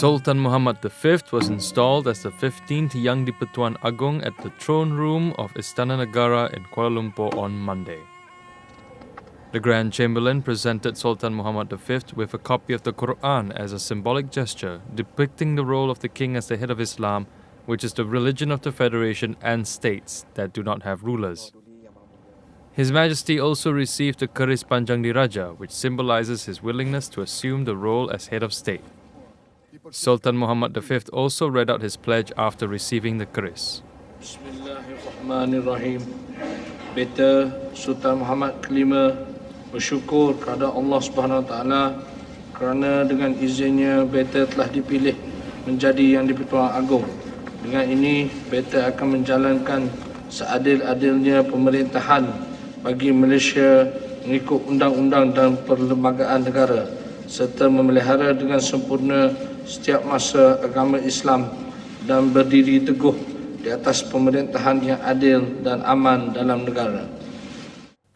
Sultan Muhammad V was installed as the 15th Yang di-Pertuan Agong at the throne room of Istana Negara in Kuala Lumpur on Monday. The Grand Chamberlain presented Sultan Muhammad V with a copy of the Quran as a symbolic gesture depicting the role of the king as the head of Islam, which is the religion of the Federation and states that do not have rulers. His Majesty also received the Keris Panjang Diraja, which symbolizes his willingness to assume the role as head of state. Sultan Muhammad V also read out his pledge after receiving the keris. Bismillahirrahmanirrahim. Beta Sultan Muhammad V bersyukur kepada Allah Subhanahu Wa Taala kerana dengan izinnya beta telah dipilih menjadi Yang di-Pertuan Agong. Dengan ini beta akan menjalankan seadil-adilnya pemerintahan bagi Malaysia mengikut undang-undang dan perlembagaan negara serta memelihara dengan sempurna setiap masa agama Islam dan berdiri teguh di atas pemerintahan yang adil dan aman dalam negara.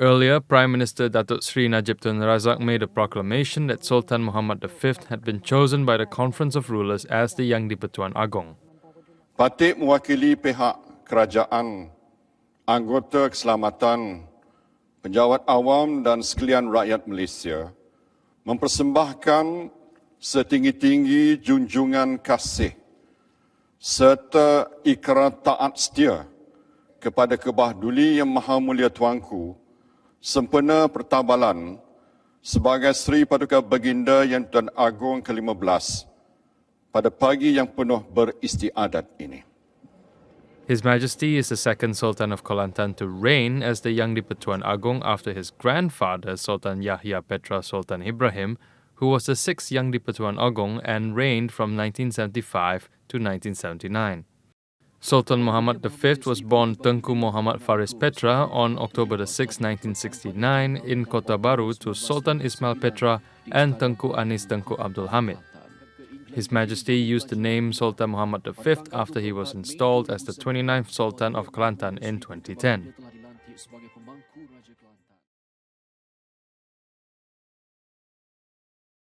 Earlier, Prime Minister Datuk Sri Najib Tun Razak made a proclamation that Sultan Muhammad V had been chosen by the Conference of Rulers as the Yang di-Pertuan Agong. Patip mewakili pihak kerajaan, anggota keselamatan, penjawat awam dan sekalian rakyat Malaysia mempersembahkan setinggi-tinggi junjungan kasih serta ikrar taat setia kepada Kebah Duli Yang Maha Mulia Tuanku sempena pertabalan sebagai Seri Paduka Baginda Yang Tuan Agong ke-15 pada pagi yang penuh beristiadat ini. His Majesty is the second Sultan of Kelantan to reign as the Yang di-Pertuan Agong after his grandfather Sultan Yahya Petra Sultan Ibrahim, who was the sixth Yang di-Pertuan Agong and reigned from 1975 to 1979. Sultan Muhammad V was born Tengku Muhammad Faris Petra on October 6, 1969 in Kota Baru to Sultan Ismail Petra and Tengku Anis Tengku Abdul Hamid. His Majesty used the name Sultan Muhammad V after he was installed as the 29th Sultan of Kelantan in 2010.